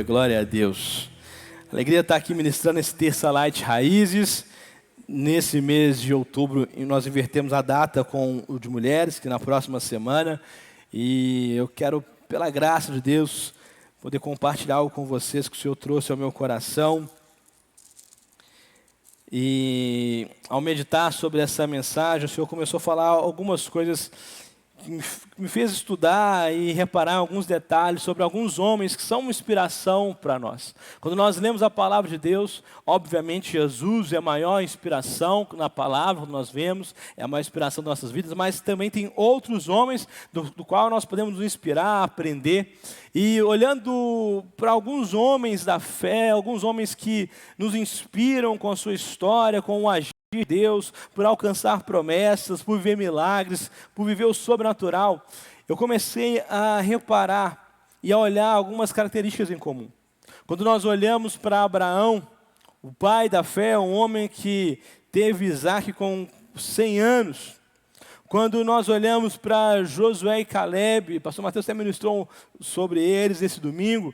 Glória a Deus. Alegria estar aqui ministrando esse Terça Light Raízes. Nesse mês de outubro, nós invertemos a data com o de mulheres, que na próxima semana. E eu quero, pela graça de Deus, poder compartilhar algo com vocês que o Senhor trouxe ao meu coração. E ao meditar sobre essa mensagem, o Senhor começou a falar algumas coisas que me fez estudar e reparar em alguns detalhes sobre alguns homens que são uma inspiração para nós. Quando nós lemos a palavra de Deus, obviamente Jesus é a maior inspiração na palavra que nós vemos, é a maior inspiração das nossas vidas, mas também tem outros homens do qual nós podemos nos inspirar, aprender. E olhando para alguns homens da fé, alguns homens que nos inspiram com a sua história, com o agir de Deus, por alcançar promessas, por viver milagres, por viver o sobrenatural, eu comecei a reparar e a olhar algumas características em comum. Quando nós olhamos para Abraão, o pai da fé, um homem que teve Isaac com 100 anos. Quando nós olhamos para Josué e Caleb, o pastor Mateus até ministrou sobre eles esse domingo,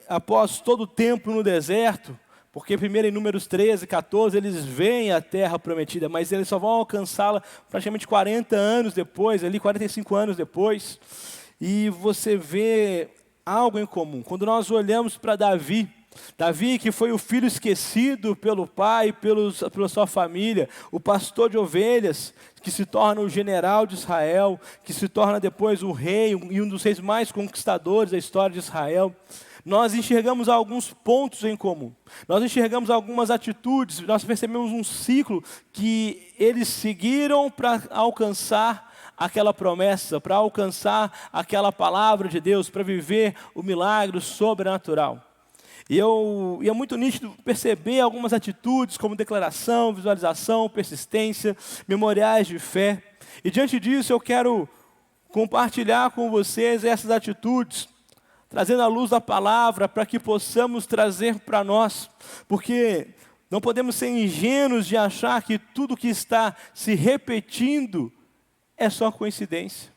após todo o tempo no deserto, porque primeiro em Números 13, 14, eles veem a terra prometida, mas eles só vão alcançá-la praticamente 40 anos depois, ali 45 anos depois. E você vê algo em comum. Quando nós olhamos para Davi que foi o filho esquecido pelo pai, pela sua família, o pastor de ovelhas, que se torna o general de Israel, que se torna depois o rei e um dos reis mais conquistadores da história de Israel. Nós enxergamos alguns pontos em comum. Nós enxergamos algumas atitudes, nós percebemos um ciclo que eles seguiram para alcançar aquela promessa, para alcançar aquela palavra de Deus, para viver o milagre sobrenatural. E é muito nítido perceber algumas atitudes como declaração, visualização, persistência, memoriais de fé. E diante disso eu quero compartilhar com vocês essas atitudes, trazendo a luz da palavra para que possamos trazer para nós, porque não podemos ser ingênuos de achar que tudo que está se repetindo é só coincidência.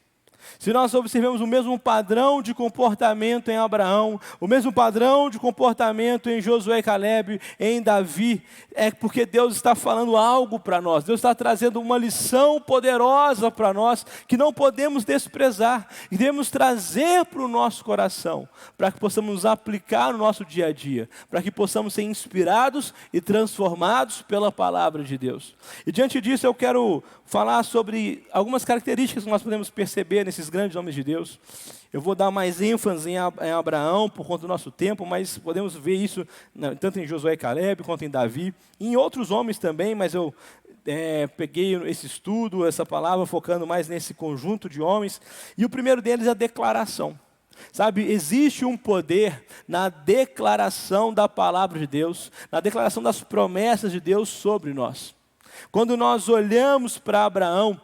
Se nós observamos o mesmo padrão de comportamento em Abraão, o mesmo padrão de comportamento em Josué e Caleb, em Davi, é porque Deus está falando algo para nós. Deus está trazendo uma lição poderosa para nós, que não podemos desprezar, e devemos trazer para o nosso coração, para que possamos nos aplicar no nosso dia a dia, para que possamos ser inspirados e transformados pela palavra de Deus. E diante disso eu quero falar sobre algumas características que nós podemos perceber nesses grandes homens de Deus. Eu vou dar mais ênfase em Abraão por conta do nosso tempo, mas podemos ver isso tanto em Josué e Caleb quanto em Davi, e em outros homens também, mas eu peguei esse estudo, essa palavra, focando mais nesse conjunto de homens. E o primeiro deles é a declaração. Sabe, existe um poder na declaração da palavra de Deus, na declaração das promessas de Deus sobre nós. Quando nós olhamos para Abraão,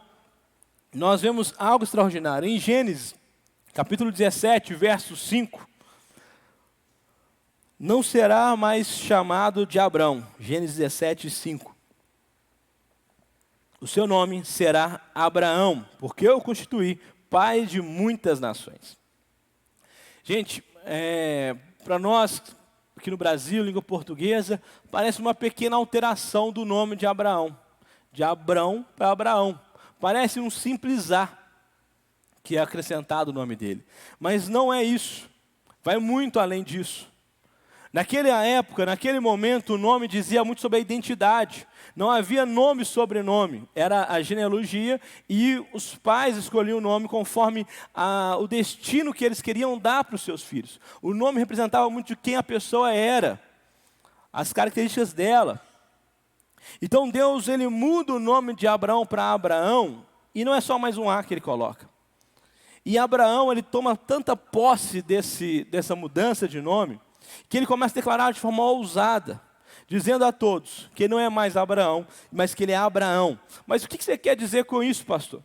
nós vemos algo extraordinário. Em Gênesis, capítulo 17, verso 5, não será mais chamado de Abrão. Gênesis 17, 5. O seu nome será Abraão, porque eu o constituí pai de muitas nações. Gente, para nós, aqui no Brasil, língua portuguesa, parece uma pequena alteração do nome de Abraão. De Abrão para Abraão. Parece um simples A, que é acrescentado o nome dele. Mas não é isso. Vai muito além disso. Naquela época, naquele momento, o nome dizia muito sobre a identidade. Não havia nome e sobrenome. Era a genealogia e os pais escolhiam o nome conforme o destino que eles queriam dar para os seus filhos. O nome representava muito de quem a pessoa era, as características dela. Então Deus, ele muda o nome de Abraão para Abraão, e não é só mais um A que ele coloca. E Abraão, ele toma tanta posse dessa mudança de nome, que ele começa a declarar de forma ousada, dizendo a todos que não é mais Abraão, mas que ele é Abraão. Mas o que você quer dizer com isso, pastor?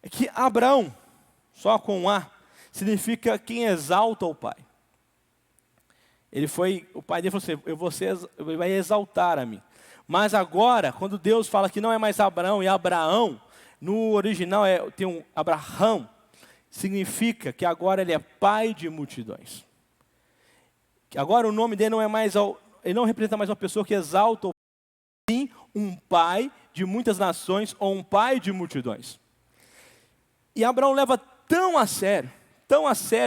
É que Abraão, só com um A, significa quem exalta o pai. O pai dele falou assim, você vai exaltar a mim. Mas agora, quando Deus fala que não é mais Abraão e Abraão, no original tem um Abraham, significa que agora ele é pai de multidões. Agora o nome dele não é mais, ele não representa mais uma pessoa que exalta, sim, um pai de muitas nações ou um pai de multidões. E Abraão leva tão a sério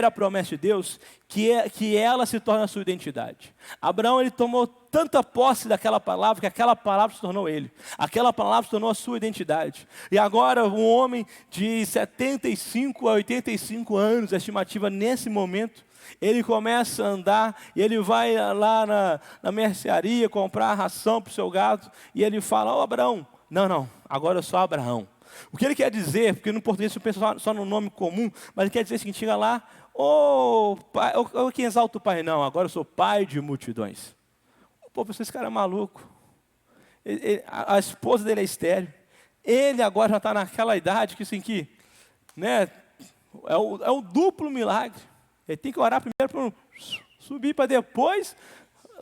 a promessa de Deus, que ela se torna a sua identidade. Abraão, ele tomou tanta posse daquela palavra, que aquela palavra se tornou ele. Aquela palavra se tornou a sua identidade. E agora, um homem de 75 a 85 anos, a estimativa nesse momento, ele começa a andar, e ele vai lá na mercearia comprar ração para o seu gado, e ele fala: ó Abraão, não, agora eu sou Abraão. O que ele quer dizer, porque no português você pensa só no nome comum, mas ele quer dizer o seguinte: chega lá, pai, quem exalta o pai? Não, agora eu sou pai de multidões. Pô, esse cara é maluco. A esposa dele é estéril. Ele agora já está naquela idade que, assim, né, é o duplo milagre. Ele tem que orar primeiro para subir, para depois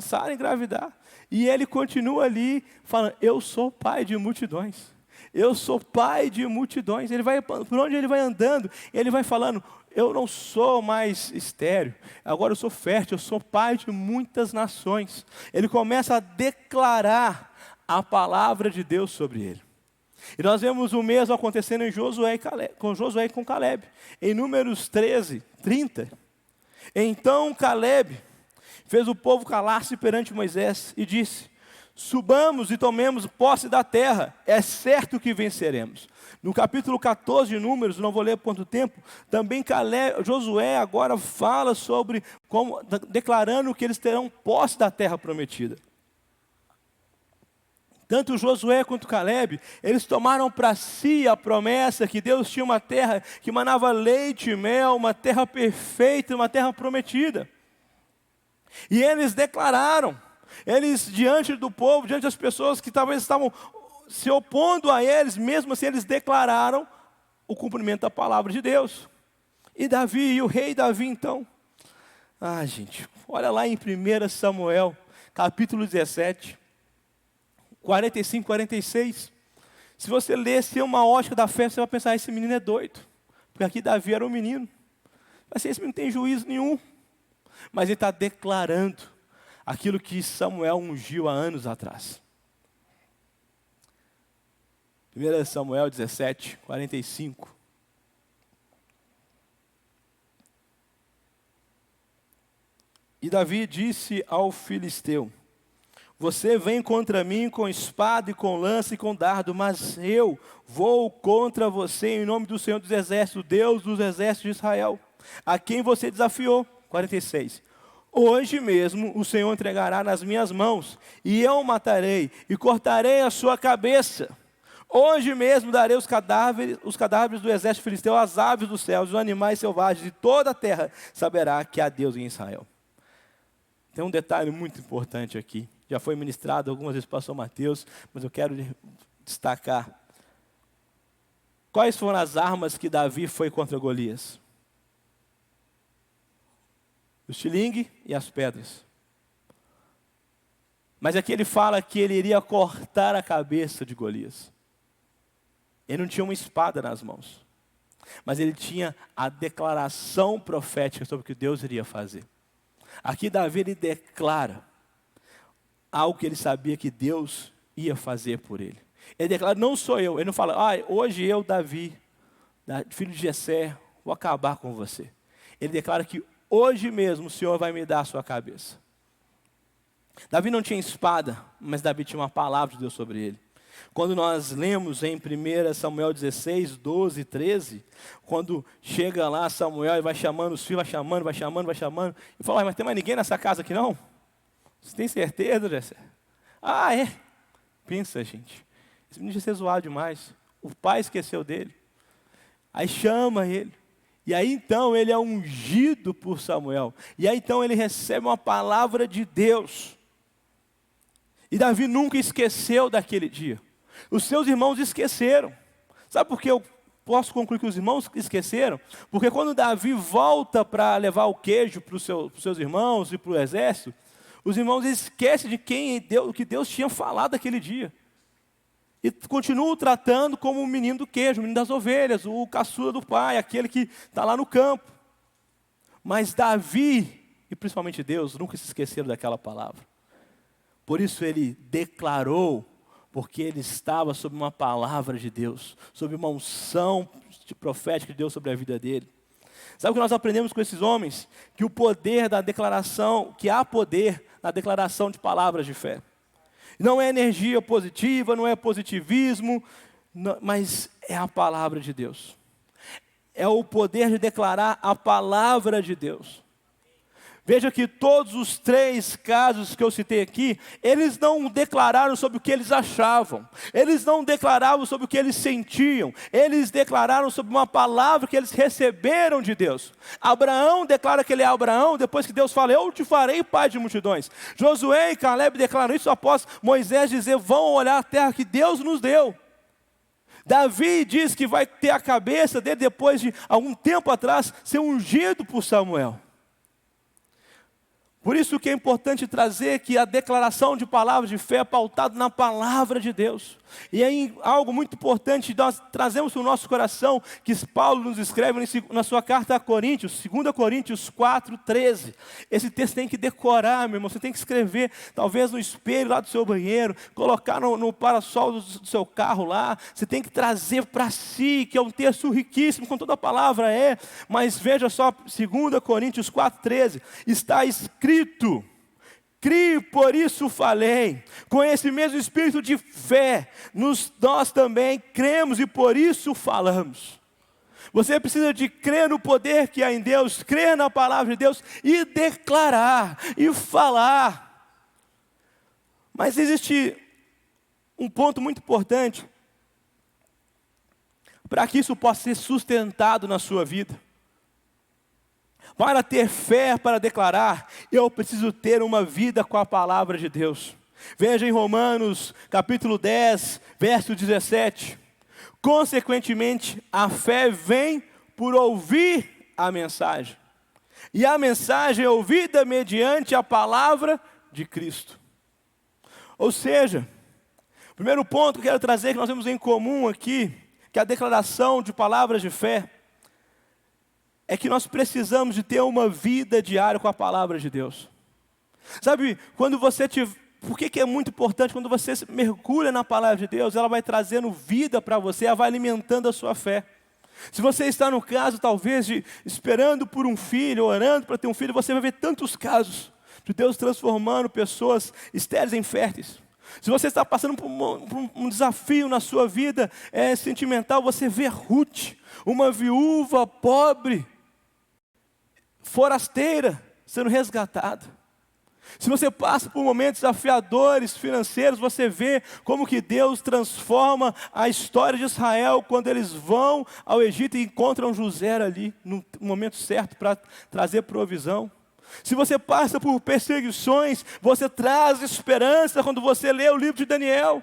Sara engravidar. E ele continua ali falando: eu sou pai de multidões. Eu sou pai de multidões. Ele vai, por onde ele vai andando, ele vai falando: eu não sou mais estéril, agora eu sou fértil, eu sou pai de muitas nações. Ele começa a declarar a palavra de Deus sobre ele. E nós vemos o mesmo acontecendo em Josué e com Caleb. Em Números 13, 30. Então Caleb fez o povo calar-se perante Moisés e disse: subamos e tomemos posse da terra, é certo que venceremos. No capítulo 14 de Números, não vou ler por quanto tempo, também Josué agora fala sobre, declarando que eles terão posse da terra prometida. Tanto Josué quanto Caleb, eles tomaram para si a promessa que Deus tinha uma terra que manava leite e mel, uma terra perfeita, uma terra prometida. E eles declararam, eles diante do povo, diante das pessoas que talvez estavam se opondo a eles, mesmo assim eles declararam o cumprimento da palavra de Deus. E o rei Davi então, gente, olha lá em 1 Samuel, capítulo 17, 45, 46. Se você ler sem uma ótica da fé, você vai pensar: esse menino é doido. Porque aqui Davi era um menino. Mas esse menino não tem juízo nenhum. Mas ele está declarando aquilo que Samuel ungiu há anos atrás. 1 Samuel 17, 45. E Davi disse ao filisteu: você vem contra mim com espada e com lança e com dardo, mas eu vou contra você em nome do Senhor dos Exércitos, Deus dos Exércitos de Israel, a quem você desafiou. 46. Hoje mesmo o Senhor entregará nas minhas mãos, e eu o matarei, e cortarei a sua cabeça. Hoje mesmo darei os cadáveres do exército filisteu às aves dos céus, os animais selvagens de toda a terra saberá que há Deus em Israel. Tem um detalhe muito importante aqui. Já foi ministrado algumas vezes para o pastor Mateus, mas eu quero destacar. Quais foram as armas que Davi foi contra Golias? O estilingue e as pedras. Mas aqui ele fala que ele iria cortar a cabeça de Golias. Ele não tinha uma espada nas mãos, mas ele tinha a declaração profética sobre o que Deus iria fazer. Aqui Davi, ele declara algo que ele sabia que Deus ia fazer por ele. Ele declara: não sou eu. Ele não fala: hoje eu, Davi, filho de Jessé, vou acabar com você. Ele declara que hoje mesmo o Senhor vai me dar a sua cabeça. Davi não tinha espada, mas Davi tinha uma palavra de Deus sobre ele. Quando nós lemos em 1 Samuel 16, 12 e 13, quando chega lá Samuel e vai chamando os filhos, vai chamando, e fala: mas tem mais ninguém nessa casa aqui não? Você tem certeza, Jessé? É. Pensa, gente, esse menino já ser zoado demais. O pai esqueceu dele. Aí chama ele. E aí então ele é ungido por Samuel. E aí então ele recebe uma palavra de Deus. E Davi nunca esqueceu daquele dia. Os seus irmãos esqueceram. Sabe por que eu posso concluir que os irmãos esqueceram? Porque quando Davi volta para levar o queijo para os seus irmãos e para o exército, os irmãos esquecem de o que Deus tinha falado aquele dia. E continuam tratando como o menino do queijo, o menino das ovelhas, o caçula do pai, aquele que está lá no campo. Mas Davi, e principalmente Deus, nunca se esqueceram daquela palavra. Por isso ele declarou, porque ele estava sob uma palavra de Deus, sob uma unção profética de Deus sobre a vida dele. Sabe o que nós aprendemos com esses homens? Que o poder da declaração, que há poder na declaração de palavras de fé. Não é energia positiva, não é positivismo, não, mas é a palavra de Deus. É o poder de declarar a palavra de Deus. Veja que todos os 3 casos que eu citei aqui, eles não declararam sobre o que eles achavam. Eles não declaravam sobre o que eles sentiam. Eles declararam sobre uma palavra que eles receberam de Deus. Abraão declara que ele é Abraão, depois que Deus fala, eu te farei pai de multidões. Josué e Caleb declaram isso após Moisés dizer, vão olhar a terra que Deus nos deu. Davi diz que vai ter a cabeça dele, depois de algum tempo atrás, ser ungido por Samuel. Por isso que é importante trazer que a declaração de palavras de fé é pautada na palavra de Deus. E é algo muito importante, nós trazemos para o nosso coração, que Paulo nos escreve na sua carta a Coríntios, 2 Coríntios 4:13. Esse texto tem que decorar, meu irmão, você tem que escrever, talvez no espelho lá do seu banheiro, colocar no parasol do seu carro lá, você tem que trazer para si, que é um texto riquíssimo, com toda a palavra mas veja só, 2 Coríntios 4:13, está escrito, criei, por isso falei. Com esse mesmo espírito de fé, nós também cremos e por isso falamos. Você precisa de crer no poder que há em Deus, crer na palavra de Deus e declarar e falar. Mas existe um ponto muito importante para que isso possa ser sustentado na sua vida. Para ter fé, para declarar, eu preciso ter uma vida com a palavra de Deus. Veja em Romanos, capítulo 10, verso 17. Consequentemente, a fé vem por ouvir a mensagem. E a mensagem é ouvida mediante a palavra de Cristo. Ou seja, o primeiro ponto que eu quero trazer, que nós temos em comum aqui, que é a declaração de palavras de fé, é que nós precisamos de ter uma vida diária com a palavra de Deus. Sabe, quando você por que é muito importante? Quando você mergulha na palavra de Deus, ela vai trazendo vida para você, ela vai alimentando a sua fé. Se você está no caso, talvez, de esperando por um filho, orando para ter um filho, você vai ver tantos casos de Deus transformando pessoas estéreis em férteis. Se você está passando por um desafio na sua vida sentimental, você vê Ruth, uma viúva pobre, forasteira, sendo resgatada. Se você passa por momentos desafiadores financeiros, você vê como que Deus transforma a história de Israel quando eles vão ao Egito e encontram José ali, no momento certo para trazer provisão. Se você passa por perseguições, você traz esperança quando você lê o livro de Daniel.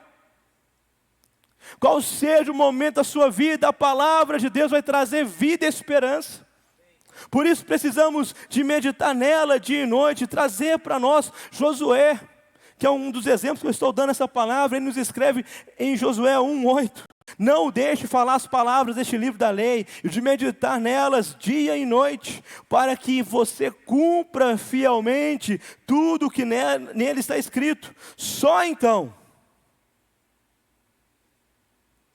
Qual seja o momento da sua vida, a palavra de Deus vai trazer vida e esperança. Por isso precisamos de meditar nela dia e noite, trazer para nós Josué, que é um dos exemplos que eu estou dando essa palavra. Ele nos escreve em Josué 1:8. Não deixe falar as palavras deste livro da lei, e de meditar nelas dia e noite, para que você cumpra fielmente tudo o que nele está escrito. Só então,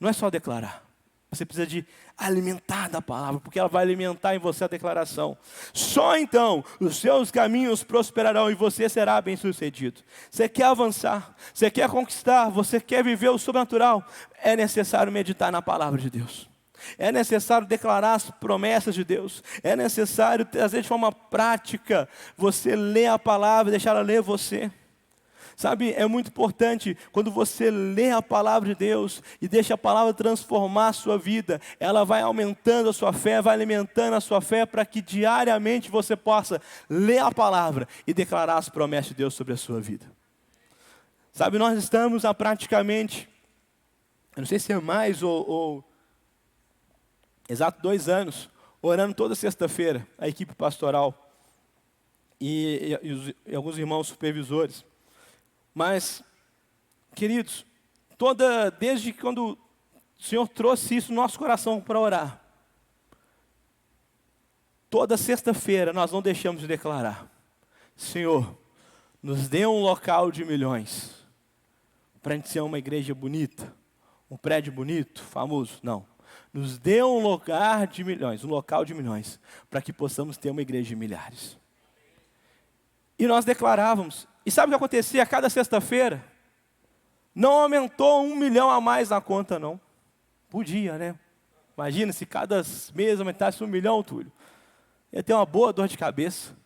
não é só declarar, você precisa de alimentar da palavra, porque ela vai alimentar em você a declaração. Só então os seus caminhos prosperarão e você será bem-sucedido. Você quer avançar, você quer conquistar, você quer viver o sobrenatural, é necessário meditar na palavra de Deus. É necessário declarar as promessas de Deus. É necessário trazer de forma prática, você ler a palavra e deixar ela ler você. Sabe, é muito importante quando você lê a palavra de Deus e deixa a palavra transformar a sua vida, ela vai aumentando a sua fé, vai alimentando a sua fé para que diariamente você possa ler a palavra e declarar as promessas de Deus sobre a sua vida. Sabe, nós estamos há praticamente, eu não sei se é mais ou exato 2 anos, orando toda sexta-feira, a equipe pastoral e alguns irmãos supervisores. Mas, queridos, desde quando o Senhor trouxe isso no nosso coração para orar, toda sexta-feira nós não deixamos de declarar. Senhor, nos dê um local de milhões para a gente ser uma igreja bonita, um prédio bonito, famoso. Não. Nos dê um lugar de milhões, um local de milhões, para que possamos ter uma igreja de milhares. E nós declarávamos. E sabe o que acontecia a cada sexta-feira? Não aumentou 1 milhão a mais na conta, não. Podia, né? Imagina se cada mês aumentasse 1 milhão, Túlio. Ia ter uma boa dor de cabeça.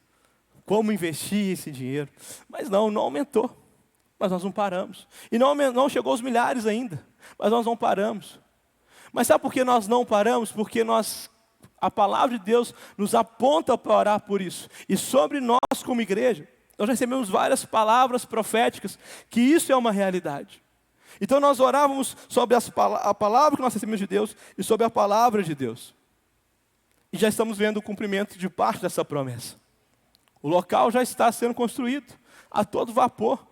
Como investir esse dinheiro? Mas não aumentou. Mas nós não paramos. E não chegou aos milhares ainda. Mas nós não paramos. Mas sabe por que nós não paramos? Porque a palavra de Deus nos aponta para orar por isso. E sobre nós como igreja, nós recebemos várias palavras proféticas que isso é uma realidade. Então nós orávamos sobre a palavra que nós recebemos de Deus e sobre a palavra de Deus. E já estamos vendo o cumprimento de parte dessa promessa. O local já está sendo construído a todo vapor.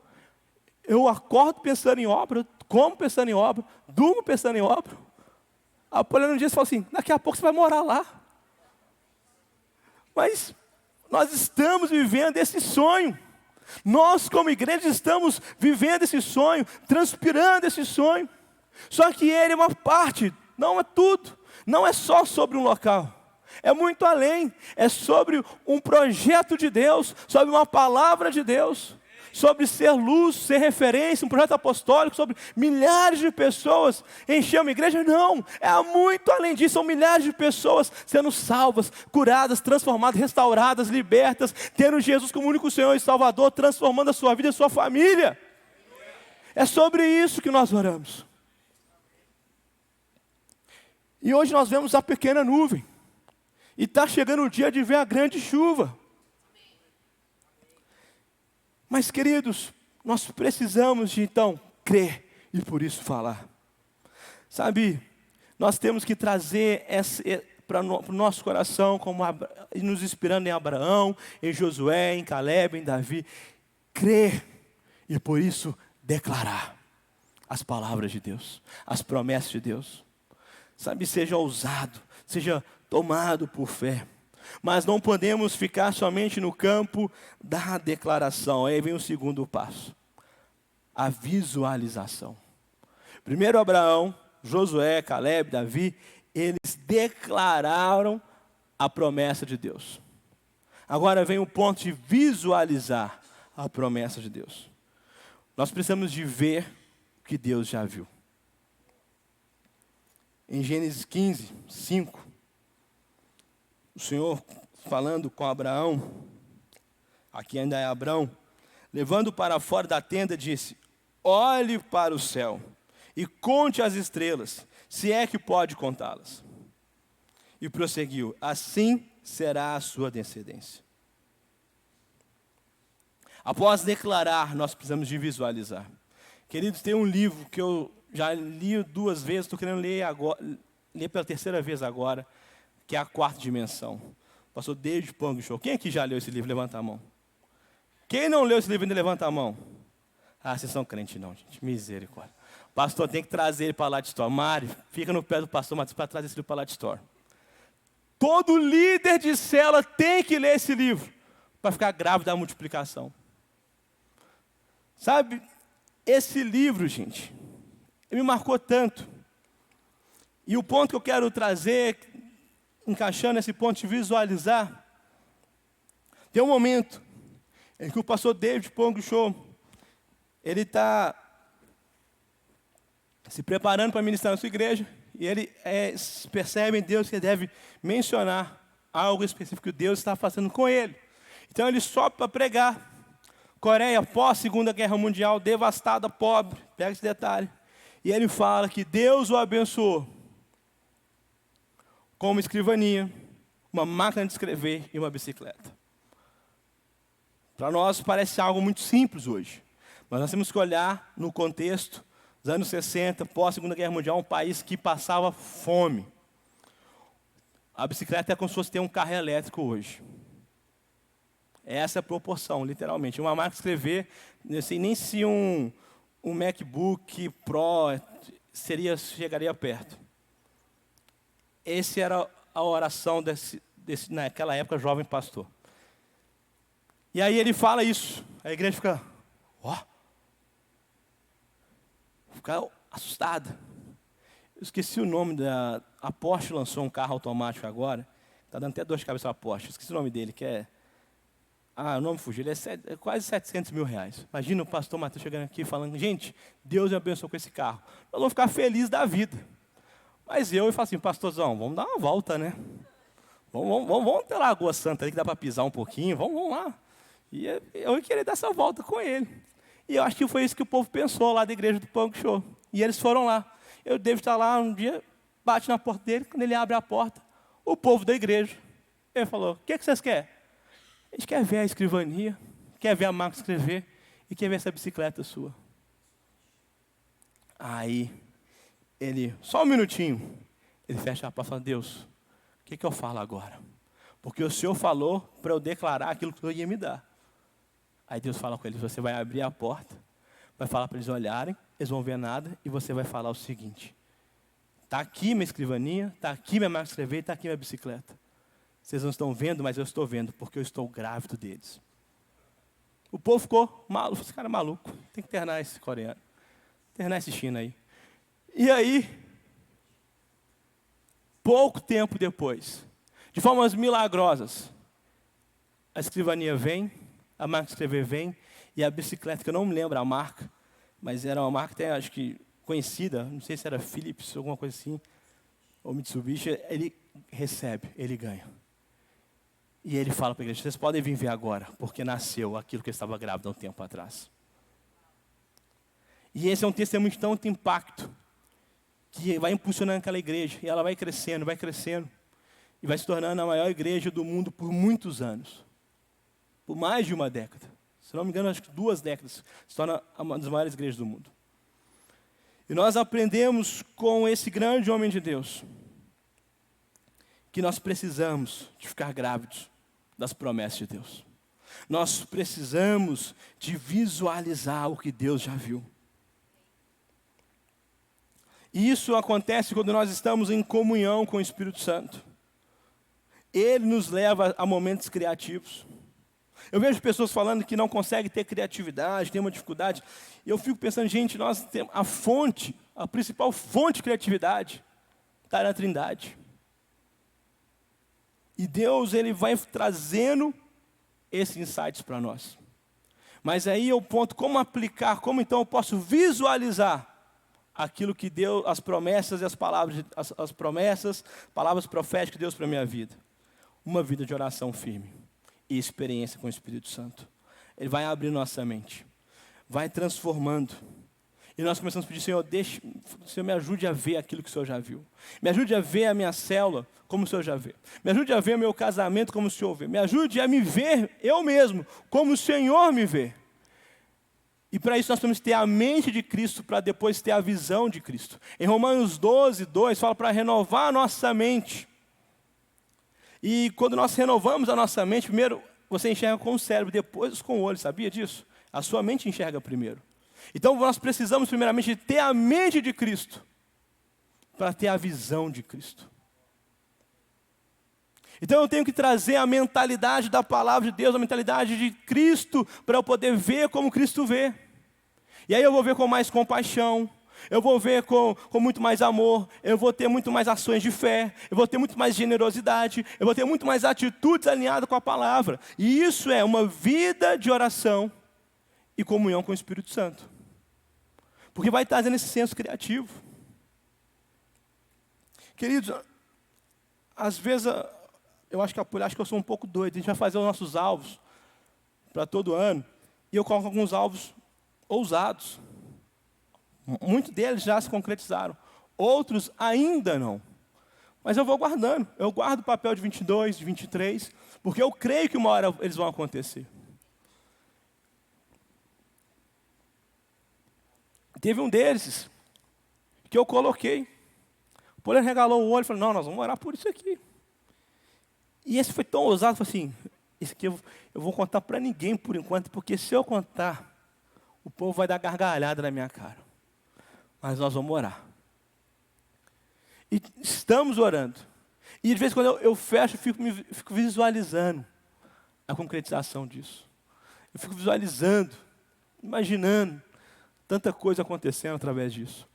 Eu acordo pensando em obra, como pensando em obra, durmo pensando em obra. A Poliana um dia fala assim, daqui a pouco você vai morar lá. Mas nós estamos vivendo esse sonho. Nós como igreja estamos vivendo esse sonho, transpirando esse sonho. Só que ele é uma parte, não é tudo. Não é só sobre um local. É muito além. É sobre um projeto de Deus, sobre uma palavra de Deus. Sobre ser luz, ser referência, um projeto apostólico, sobre milhares de pessoas encher uma igreja, não, é muito além disso, são milhares de pessoas sendo salvas, curadas, transformadas, restauradas, libertas, tendo Jesus como único Senhor e Salvador, transformando a sua vida e a sua família. É sobre isso que nós oramos. E hoje nós vemos a pequena nuvem, e está chegando o dia de ver a grande chuva. Mas, queridos, nós precisamos de, então, crer e por isso falar. Sabe, nós temos que trazer para o nosso coração, nos inspirando em Abraão, em Josué, em Caleb, em Davi, crer e por isso declarar as palavras de Deus, as promessas de Deus. Sabe, seja ousado, seja tomado por fé. Mas não podemos ficar somente no campo da declaração. Aí vem o segundo passo. A visualização. Primeiro Abraão, Josué, Caleb, Davi, eles declararam a promessa de Deus. Agora vem o ponto de visualizar a promessa de Deus. Nós precisamos de ver o que Deus já viu. Em Gênesis 15, 5, o Senhor falando com Abraão, aqui ainda é Abraão, levando para fora da tenda, disse: olhe para o céu e conte as estrelas, se é que pode contá-las. E prosseguiu: assim será a sua descendência. Após declarar, nós precisamos de visualizar. Queridos, tem um livro que eu já li 2 vezes, estou querendo ler pela 3ª vez agora, que é A Quarta Dimensão. Pastor David Pong Show. Quem aqui já leu esse livro? Levanta a mão. Quem não leu esse livro ainda levanta a mão. Ah, vocês são crentes não, gente. Misericórdia. O pastor tem que trazer ele para lá de Store. Mari, fica no pé do pastor Matheus para trazer esse livro para lá de Store. Todo líder de célula tem que ler esse livro para ficar grávido da multiplicação. Sabe, esse livro, gente, ele me marcou tanto. E o ponto que eu quero trazer, encaixando esse ponto de visualizar, tem um momento em que o pastor David Pong Show, ele está se preparando para ministrar na sua igreja, e ele percebe em Deus que ele deve mencionar algo específico que Deus está fazendo com ele. Então ele sobe para pregar. Coreia, pós-Segunda Guerra Mundial, devastada, pobre, pega esse detalhe. E ele fala que Deus o abençoou com uma escrivaninha, uma máquina de escrever e uma bicicleta. Para nós parece algo muito simples hoje, mas nós temos que olhar no contexto dos anos 60, pós-Segunda Guerra Mundial, um país que passava fome. A bicicleta é como se fosse ter um carro elétrico hoje. Essa é a proporção, literalmente. Uma máquina de escrever, não sei nem se um MacBook Pro chegaria perto. Essa era a oração desse naquela época, jovem pastor. E aí ele fala isso. A igreja fica, ó, fica assustada. Eu esqueci o nome da... A Porsche lançou um carro automático agora. Está dando até dor de cabeça a Porsche. Esqueci o nome dele, que é... o nome fugiu. Ele é quase 700 mil reais. Imagina o pastor Matheus chegando aqui falando, gente, Deus me abençoou com esse carro. Nós vamos ficar felizes da vida. Mas eu falo assim, pastorzão, vamos dar uma volta, né? Vamos até lá, Lagoa Santa, ali que dá para pisar um pouquinho. Vamos lá. E eu ia querer dar essa volta com ele. E eu acho que foi isso que o povo pensou lá da igreja do Punk Show. E eles foram lá. Eu devo estar lá um dia, bate na porta dele, quando ele abre a porta, o povo da igreja. Ele falou, o que vocês querem? A gente quer ver a escrivania, quer ver a máquina escrever e quer ver essa bicicleta sua. Aí, ele, só um minutinho, ele fecha a porta e fala, Deus, o que eu falo agora? Porque o Senhor falou para eu declarar aquilo que o Senhor ia me dar. Aí Deus fala com eles, você vai abrir a porta, vai falar para eles olharem, eles vão ver nada, e você vai falar o seguinte, está aqui minha escrivaninha, está aqui minha máquina de escrever, está aqui minha bicicleta. Vocês não estão vendo, mas eu estou vendo, porque eu estou grávido deles. O povo ficou maluco, esse cara é maluco, tem que internar esse coreano, internar esse China aí. E aí, pouco tempo depois, de formas milagrosas, a escrivania vem, a máquina de escrever vem, e a bicicleta, que eu não me lembro a marca, mas era uma marca até, acho que, conhecida, não sei se era Philips, alguma coisa assim, ou Mitsubishi, ele recebe, ele ganha. E ele fala para a igreja, vocês podem vir ver agora, porque nasceu aquilo que estava grávido há um tempo atrás. E esse é um testemunho de tanto impacto, que vai impulsionando aquela igreja, e ela vai crescendo, e vai se tornando a maior igreja do mundo por muitos anos. Por mais de uma década. Se não me engano, acho que 2 décadas, se torna uma das maiores igrejas do mundo. E nós aprendemos com esse grande homem de Deus, que nós precisamos de ficar grávidos das promessas de Deus. Nós precisamos de visualizar o que Deus já viu. E isso acontece quando nós estamos em comunhão com o Espírito Santo. Ele nos leva a momentos criativos. Eu vejo pessoas falando que não conseguem ter criatividade, tem uma dificuldade. E eu fico pensando, gente, nós temos a principal fonte de criatividade está na Trindade. E Deus, ele vai trazendo esses insights para nós. Mas aí eu ponto como aplicar, como então eu posso visualizar aquilo que Deus, as promessas e as palavras, as promessas, palavras proféticas de Deus para a minha vida. Uma vida de oração firme e experiência com o Espírito Santo. Ele vai abrindo nossa mente, vai transformando. E nós começamos a pedir, Senhor, me ajude a ver aquilo que o Senhor já viu. Me ajude a ver a minha célula como o Senhor já vê. Me ajude a ver o meu casamento como o Senhor vê. Me ajude a me ver eu mesmo como o Senhor me vê. E para isso nós temos que ter a mente de Cristo para depois ter a visão de Cristo. Em Romanos 12, 2, fala para renovar a nossa mente. E quando nós renovamos a nossa mente, primeiro você enxerga com o cérebro, depois com o olho, sabia disso? A sua mente enxerga primeiro. Então nós precisamos primeiramente ter a mente de Cristo, para ter a visão de Cristo. Então eu tenho que trazer a mentalidade da palavra de Deus, a mentalidade de Cristo, para eu poder ver como Cristo vê. E aí eu vou ver com mais compaixão, eu vou ver com muito mais amor, eu vou ter muito mais ações de fé, eu vou ter muito mais generosidade, eu vou ter muito mais atitudes alinhadas com a palavra. E isso é uma vida de oração e comunhão com o Espírito Santo. Porque vai trazendo esse senso criativo. Queridos, às vezes eu acho que eu sou um pouco doido. A gente vai fazer os nossos alvos para todo ano, e eu coloco alguns alvos ousados. Muitos deles já se concretizaram, outros ainda não. Mas eu vou guardando. Eu guardo o papel de 22, de 23, porque eu creio que uma hora eles vão acontecer. Teve um desses que eu coloquei. O Paulo regalou o olho e falou, não, nós vamos orar por isso aqui. E esse foi tão ousado, falou assim, esse aqui eu vou contar para ninguém por enquanto, porque se eu contar, o povo vai dar gargalhada na minha cara. Mas nós vamos orar. E estamos orando. E de vez em quando eu fecho, fico visualizando a concretização disso. Eu fico visualizando, imaginando tanta coisa acontecendo através disso.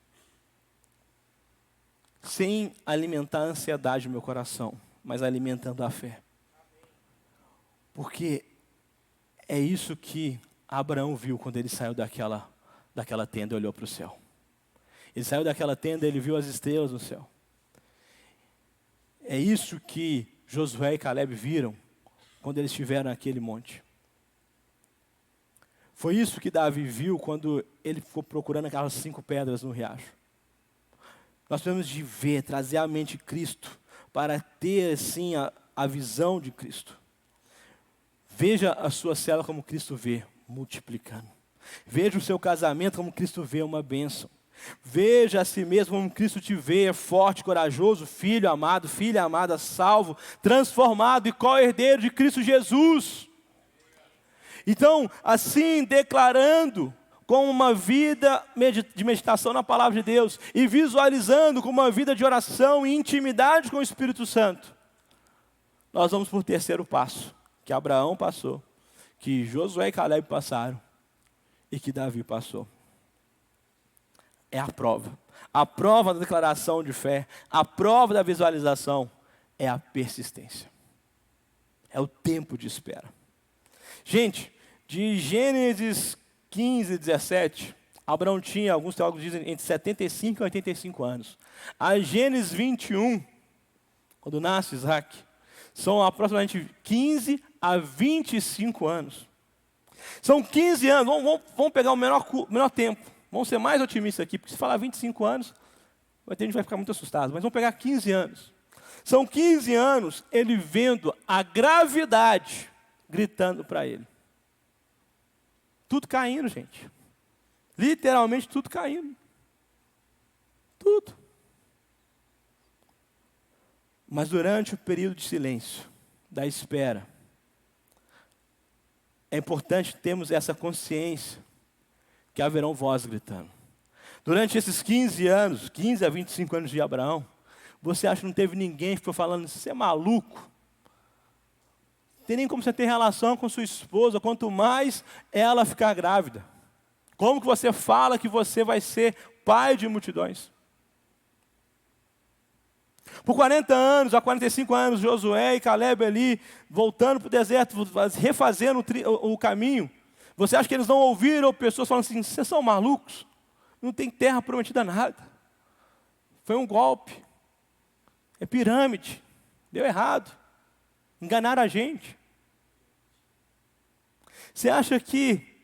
Sem alimentar a ansiedade no meu coração, mas alimentando a fé. Porque é isso que Abraão viu quando ele saiu daquela tenda e olhou para o céu. Ele saiu daquela tenda e ele viu as estrelas no céu. É isso que Josué e Caleb viram quando eles estiveram naquele monte. Foi isso que Davi viu quando ele ficou procurando aquelas 5 pedras no riacho. Nós precisamos de ver, trazer à mente Cristo, para ter assim a visão de Cristo. Veja a sua célula como Cristo vê, multiplicando. Veja o seu casamento como Cristo vê, uma bênção. Veja a si mesmo como Cristo te vê, forte, corajoso, filho amado, filha amada, salvo, transformado e co-herdeiro de Cristo Jesus. Então, assim declarando com uma vida de meditação na palavra de Deus e visualizando com uma vida de oração e intimidade com o Espírito Santo, nós vamos para o terceiro passo, que Abraão passou, que Josué e Caleb passaram e que Davi passou. É a prova. A prova da declaração de fé, a prova da visualização é a persistência. É o tempo de espera. Gente, de Gênesis 15, 17, Abraão tinha, alguns teólogos dizem, entre 75 e 85 anos. A Gênesis 21, quando nasce Isaac, são aproximadamente 15 a 25 anos. São 15 anos, vamos pegar o menor tempo. Vamos ser mais otimistas aqui, porque se falar 25 anos, a gente vai ficar muito assustado. Mas vamos pegar 15 anos. São 15 anos ele vendo a gravidade gritando para ele. Tudo caindo, gente. Literalmente tudo caindo. Tudo. Mas durante o período de silêncio, da espera, é importante termos essa consciência que haverão vozes gritando. Durante esses 15 anos, 15 a 25 anos de Abraão, você acha que não teve ninguém que ficou falando, você é maluco? Não tem nem como você ter relação com sua esposa, quanto mais ela ficar grávida. Como que você fala que você vai ser pai de multidões? Por 40 anos, a 45 anos, Josué e Caleb ali, voltando para o deserto, refazendo o caminho. Você acha que eles não ouviram pessoas falando assim, vocês são malucos? Não tem terra prometida nada. Foi um golpe. É pirâmide. Deu errado. Enganaram a gente. Você acha que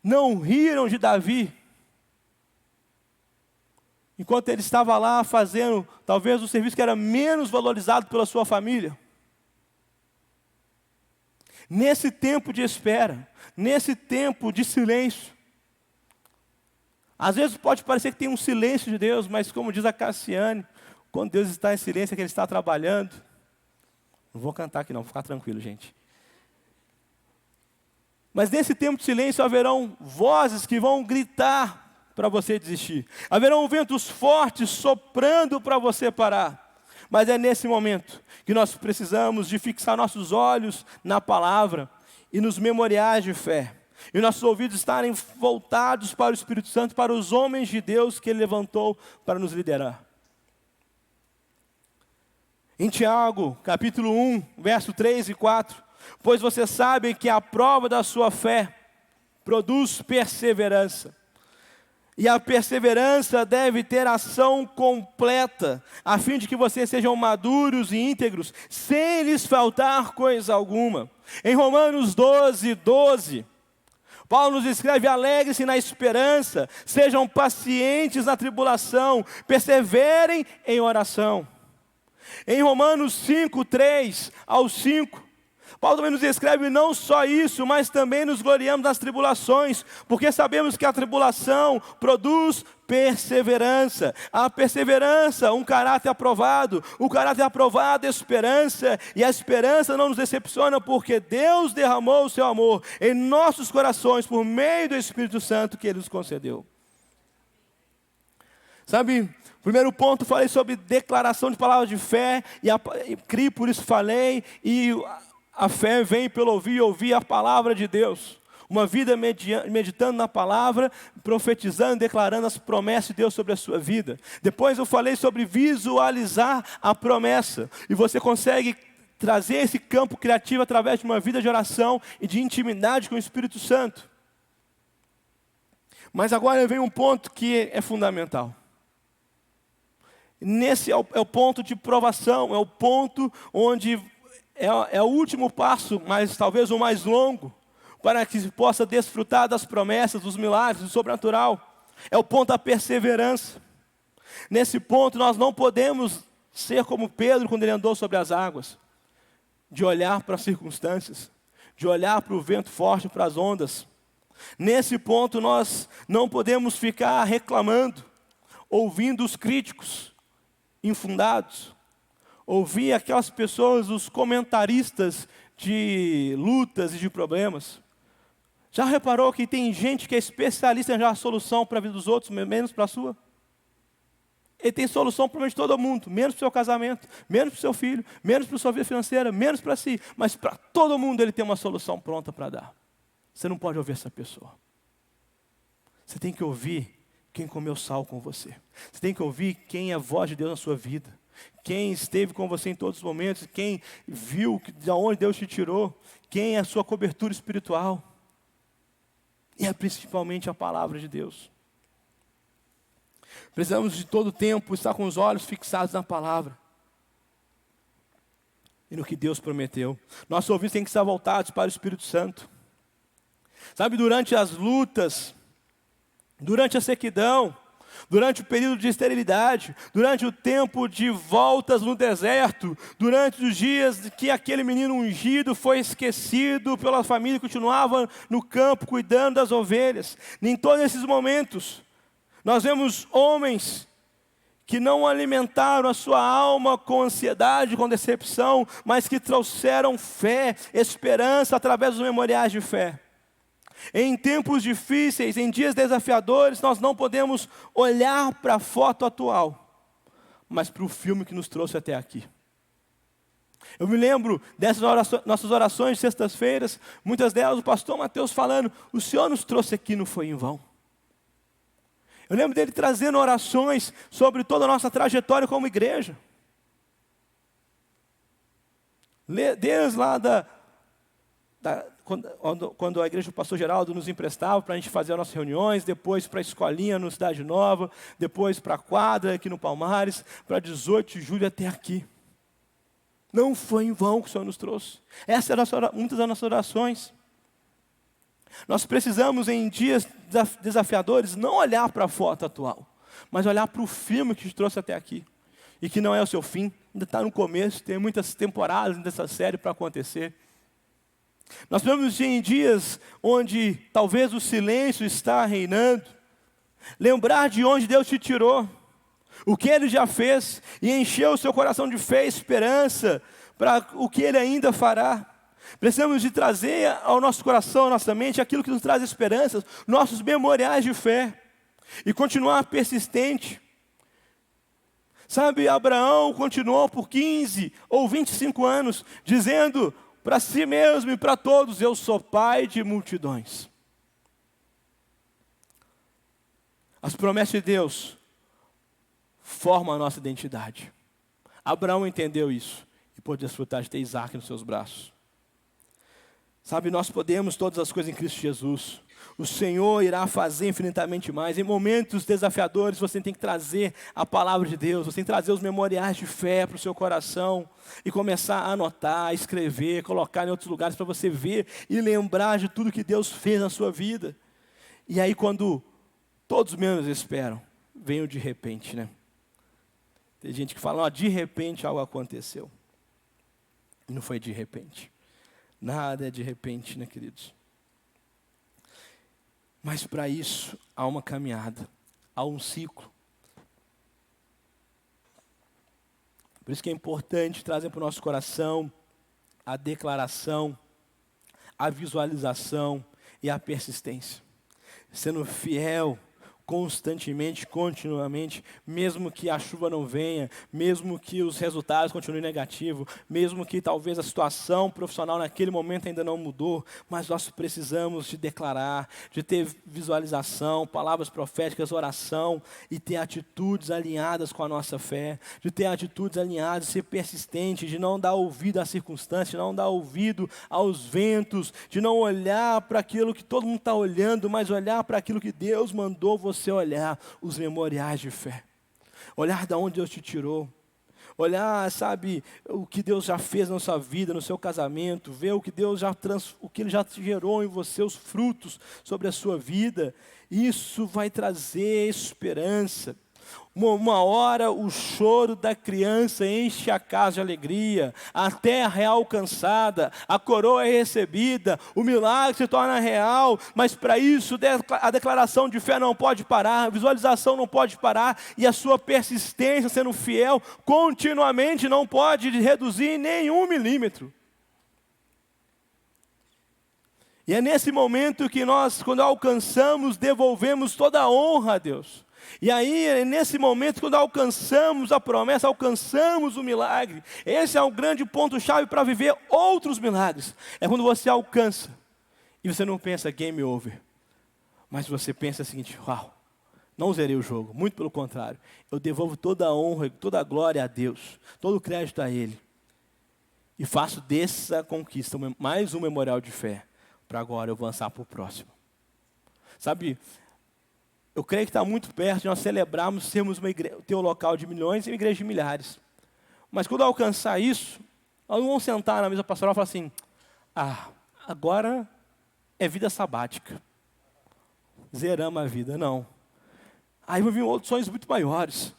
não riram de Davi? Enquanto ele estava lá fazendo, talvez, o serviço que era menos valorizado pela sua família. Nesse tempo de espera, nesse tempo de silêncio. Às vezes pode parecer que tem um silêncio de Deus, mas como diz a Cassiane, quando Deus está em silêncio é que Ele está trabalhando. Não vou cantar aqui não, vou ficar tranquilo, gente. Mas nesse tempo de silêncio haverão vozes que vão gritar para você desistir. Haverão ventos fortes soprando para você parar. Mas é nesse momento que nós precisamos de fixar nossos olhos na palavra e nos memoriais de fé. E nossos ouvidos estarem voltados para o Espírito Santo, para os homens de Deus que Ele levantou para nos liderar. Em Tiago, capítulo 1, verso 3 e 4. Pois vocês sabem que a prova da sua fé produz perseverança. E a perseverança deve ter ação completa, a fim de que vocês sejam maduros e íntegros, sem lhes faltar coisa alguma. Em Romanos 12, 12, Paulo nos escreve, alegre-se na esperança, sejam pacientes na tribulação, perseverem em oração. Em Romanos 5, 3 ao 5, Paulo também nos escreve não só isso, mas também nos gloriamos nas tribulações, porque sabemos que a tribulação produz perseverança. A perseverança, um caráter aprovado. O caráter aprovado é esperança, e a esperança não nos decepciona, porque Deus derramou o seu amor em nossos corações, por meio do Espírito Santo que Ele nos concedeu. Sabe, primeiro ponto, falei sobre declaração de palavras de fé, e criei, por isso falei, e a fé vem pelo ouvir e ouvir a palavra de Deus. uma vida meditando na palavra, profetizando, declarando as promessas de Deus sobre a sua vida. Depois eu falei sobre visualizar a promessa, e você consegue trazer esse campo criativo através de uma vida de oração e de intimidade com o Espírito Santo. Mas agora vem um ponto que é fundamental. Nesse é o ponto de provação, é o ponto onde é o último passo, mas talvez o mais longo, para que se possa desfrutar das promessas, dos milagres, do sobrenatural. É o ponto da perseverança. Nesse ponto nós não podemos ser como Pedro quando ele andou sobre as águas, de olhar para as circunstâncias, de olhar para o vento forte, para as ondas. Nesse ponto nós não podemos ficar reclamando, ouvindo os críticos infundados, ouvir aquelas pessoas, os comentaristas de lutas e de problemas. Já reparou que tem gente que é especialista em dar solução para a vida dos outros, menos para a sua? Ele tem solução para todo mundo, menos para o seu casamento, menos para o seu filho, menos para a sua vida financeira, menos para si, mas para todo mundo ele tem uma solução pronta para dar. Você não pode ouvir essa pessoa. Você tem que ouvir quem comeu sal com você. Você tem que ouvir quem é a voz de Deus na sua vida. Quem esteve com você em todos os momentos, quem viu de onde Deus te tirou, quem é a sua cobertura espiritual. E é principalmente a palavra de Deus. Precisamos de todo tempo estar com os olhos fixados na palavra e no que Deus prometeu. Nossos ouvidos têm que estar voltados para o Espírito Santo. Sabe, durante as lutas, durante a sequidão, durante o período de esterilidade, durante o tempo de voltas no deserto, durante os dias que aquele menino ungido foi esquecido pela família que continuava no campo cuidando das ovelhas. Em todos esses momentos, nós vemos homens que não alimentaram a sua alma com ansiedade, com decepção, mas que trouxeram fé, esperança através dos memoriais de fé. Em tempos difíceis, em dias desafiadores, nós não podemos olhar para a foto atual, mas para o filme que nos trouxe até aqui. Eu me lembro dessas nossas orações de sextas-feiras, muitas delas o pastor Mateus falando, o Senhor nos trouxe aqui, não foi em vão. Eu lembro dele trazendo orações sobre toda a nossa trajetória como igreja. Desde lá quando a igreja do pastor Geraldo nos emprestava para a gente fazer as nossas reuniões, depois para a escolinha no Cidade Nova, depois para a quadra aqui no Palmares, para 18 de julho até aqui. Não foi em vão que o Senhor nos trouxe. Essa é muitas das nossas orações. Nós precisamos, em dias desafiadores, não olhar para a foto atual, mas olhar para o filme que te trouxe até aqui. E que não é o seu fim, ainda está no começo, tem muitas temporadas dessa série para acontecer. Nós precisamos, em dias onde talvez o silêncio está reinando, lembrar de onde Deus te tirou, o que Ele já fez, e encher o seu coração de fé e esperança para o que Ele ainda fará. Precisamos de trazer ao nosso coração, à nossa mente, aquilo que nos traz esperanças, nossos memoriais de fé, e continuar persistente. Sabe, Abraão continuou por 15 ou 25 anos, dizendo para si mesmo e para todos, eu sou pai de multidões. As promessas de Deus formam a nossa identidade. Abraão entendeu isso e pôde desfrutar de ter Isaac nos seus braços. Sabe, nós podemos todas as coisas em Cristo Jesus. O Senhor irá fazer infinitamente mais. Em momentos desafiadores, você tem que trazer a palavra de Deus, você tem que trazer os memoriais de fé para o seu coração e começar a anotar, escrever, colocar em outros lugares para você ver e lembrar de tudo que Deus fez na sua vida. E aí, quando todos menos esperam, vem o de repente, né? Tem gente que fala, de repente algo aconteceu. E não foi de repente. Nada é de repente, né, queridos? Mas para isso, há uma caminhada, há um ciclo. Por isso que é importante trazer para o nosso coração a declaração, a visualização e a persistência. Sendo fiel, constantemente, continuamente, mesmo que a chuva não venha, mesmo que os resultados continuem negativos, mesmo que talvez a situação profissional naquele momento ainda não mudou, mas nós precisamos de declarar, de ter visualização, palavras proféticas, oração e ter atitudes alinhadas com a nossa fé, de ter atitudes alinhadas, ser persistente, de não dar ouvido às circunstâncias, de não dar ouvido aos ventos, de não olhar para aquilo que todo mundo está olhando, mas olhar para aquilo que Deus mandou você olhar, os memoriais de fé. Olhar de onde Deus te tirou. Olhar, sabe, o que Deus já fez na sua vida, no seu casamento. Ver o que Deus o que Ele já gerou em você, os frutos sobre a sua vida. Isso vai trazer esperança. Uma hora o choro da criança enche a casa de alegria, a terra é alcançada, a coroa é recebida, o milagre se torna real, mas para isso a declaração de fé não pode parar, a visualização não pode parar, e a sua persistência sendo fiel continuamente não pode reduzir em nenhum milímetro. E é nesse momento que nós, quando alcançamos, devolvemos toda a honra a Deus. E aí, é nesse momento, quando alcançamos a promessa, alcançamos o milagre. Esse é um grande ponto-chave para viver outros milagres. É quando você alcança, e você não pensa game over, mas você pensa o seguinte: uau, não zerei o jogo, muito pelo contrário. Eu devolvo toda a honra, toda a glória a Deus, todo o crédito a Ele. E faço dessa conquista mais um memorial de fé, para agora eu avançar para o próximo. Sabe, eu creio que está muito perto de nós celebrarmos, sermos ter um local de milhões e uma igreja de milhares. Mas quando alcançar isso, nós não vamos sentar na mesa pastoral e falar assim: agora é vida sabática. Zeramos a vida. Não. Aí vão vir outros sonhos muito maiores.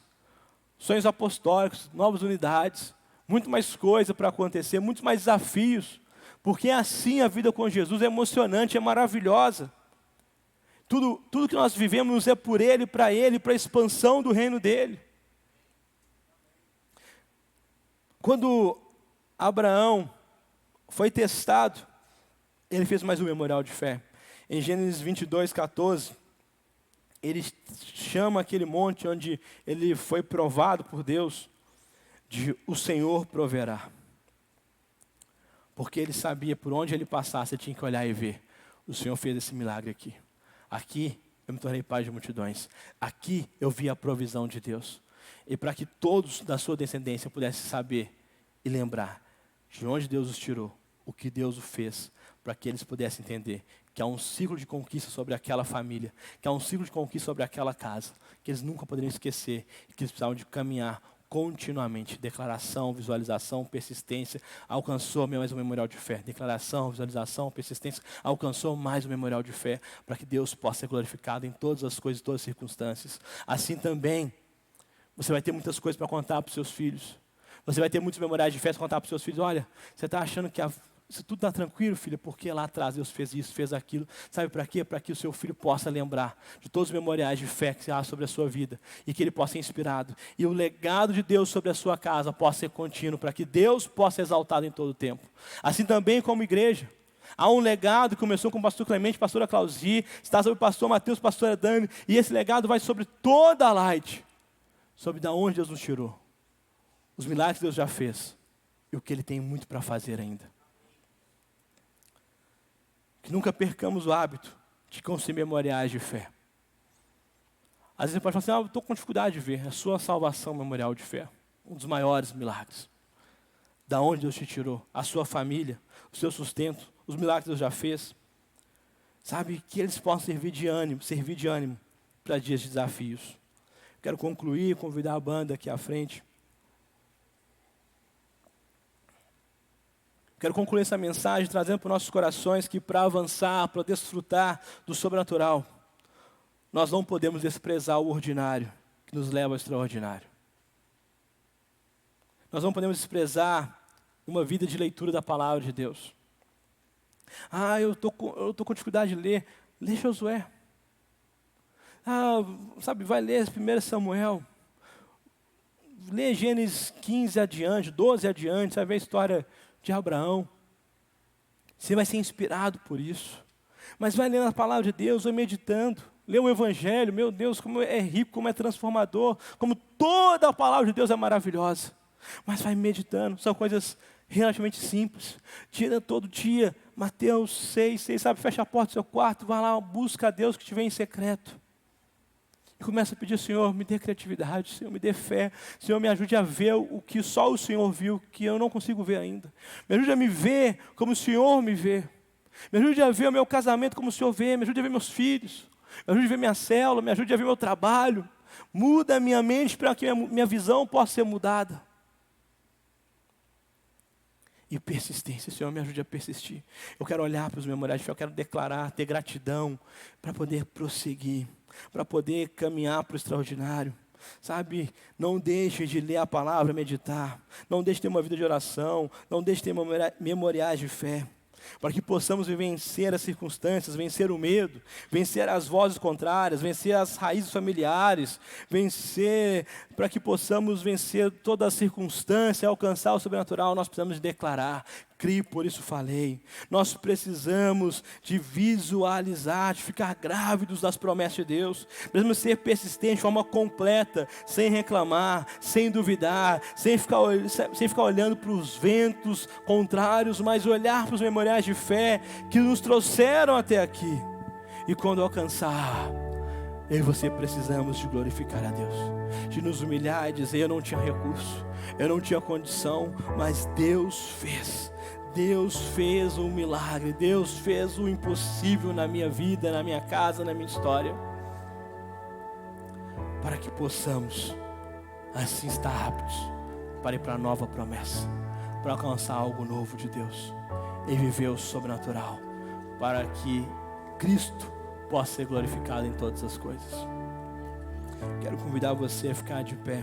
Sonhos apostólicos, novas unidades, muito mais coisa para acontecer, muitos mais desafios. Porque assim a vida com Jesus é emocionante, é maravilhosa. Tudo que nós vivemos é por Ele, para a expansão do reino dEle. Quando Abraão foi testado, ele fez mais um memorial de fé. Em Gênesis 22, 14, ele chama aquele monte onde ele foi provado por Deus, de o Senhor proverá. Porque ele sabia por onde ele passasse, ele tinha que olhar e ver: o Senhor fez esse milagre aqui. Aqui eu me tornei pai de multidões. Aqui eu vi a provisão de Deus. E para que todos da sua descendência pudessem saber e lembrar de onde Deus os tirou, o que Deus o fez, para que eles pudessem entender que há um ciclo de conquista sobre aquela família, que há um ciclo de conquista sobre aquela casa, que eles nunca poderiam esquecer, e que eles precisavam de caminhar continuamente. Declaração, visualização, persistência, alcançou mais um memorial de fé. Declaração, visualização, persistência, alcançou mais um memorial de fé, para que Deus possa ser glorificado em todas as coisas, em todas as circunstâncias. Assim também, você vai ter muitas coisas para contar para os seus filhos. Você vai ter muitos memoriais de fé para contar para os seus filhos. Olha, você está achando que isso tudo está tranquilo, filha, porque lá atrás Deus fez isso, fez aquilo. Sabe para quê? Para que o seu filho possa lembrar de todos os memoriais de fé que há sobre a sua vida, e que ele possa ser inspirado. E o legado de Deus sobre a sua casa possa ser contínuo, para que Deus possa ser exaltado em todo o tempo. Assim também como igreja. Há um legado que começou com o pastor Clemente, pastora Clausi, está sobre o pastor Mateus, pastora Dani, e esse legado vai sobre toda a Light, sobre de onde Deus nos tirou, os milagres que Deus já fez, e o que Ele tem muito para fazer ainda. Que nunca percamos o hábito de construir memoriais de fé. Às vezes você pode falar assim: eu estou com dificuldade de ver. A sua salvação é um memorial de fé. Um dos maiores milagres. Da onde Deus te tirou, a sua família, o seu sustento, os milagres que Deus já fez. Sabe, que eles possam servir de ânimo para dias de desafios. Quero concluir, convidar a banda aqui à frente. Quero concluir essa mensagem trazendo para os nossos corações que para avançar, para desfrutar do sobrenatural, nós não podemos desprezar o ordinário que nos leva ao extraordinário. Nós não podemos desprezar uma vida de leitura da palavra de Deus. Eu estou com dificuldade de ler. Lê Josué. Vai ler 1 Samuel. Lê Gênesis 15 adiante, 12 adiante, você vai ver a história de Abraão. Você vai ser inspirado por isso. Mas vai lendo a palavra de Deus, vai meditando. Lê o Evangelho, meu Deus, como é rico, como é transformador, como toda a palavra de Deus é maravilhosa. Mas vai meditando, são coisas relativamente simples. Tira todo dia, Mateus 6, sabe, fecha a porta do seu quarto, vai lá, busca a Deus que te vem em secreto. E começa a pedir, Senhor, me dê criatividade, Senhor, me dê fé, Senhor, me ajude a ver o que só o Senhor viu, que eu não consigo ver ainda. Me ajude a me ver como o Senhor me vê. Me ajude a ver o meu casamento como o Senhor vê, me ajude a ver meus filhos, me ajude a ver minha célula, me ajude a ver meu trabalho. Muda a minha mente para que minha visão possa ser mudada. E persistência, Senhor, me ajude a persistir. Eu quero olhar para os memoriais de fé, eu quero declarar, ter gratidão para poder prosseguir, para poder caminhar para o extraordinário. Sabe, não deixe de ler a palavra, meditar. Não deixe de ter uma vida de oração. Não deixe de ter memoriais de fé. Para que possamos vencer as circunstâncias, vencer o medo, vencer as vozes contrárias, vencer as raízes familiares, para que possamos vencer toda a circunstância, alcançar o sobrenatural, nós precisamos declarar, criei, por isso falei. Nós precisamos de visualizar, de ficar grávidos das promessas de Deus. Precisamos ser persistentes de forma completa, sem reclamar, sem duvidar, sem ficar olhando para os ventos contrários, mas olhar para os memoriais de fé que nos trouxeram até aqui. E quando alcançar, eu e você precisamos de glorificar a Deus, de nos humilhar e dizer, eu não tinha recurso, eu não tinha condição, mas Deus fez. Deus fez um milagre, Deus fez o impossível na minha vida, na minha casa, na minha história. Para que possamos assim estar aptos para ir para a nova promessa, para alcançar algo novo de Deus e viver o sobrenatural, para que Cristo possa ser glorificado em todas as coisas. Quero convidar você a ficar de pé.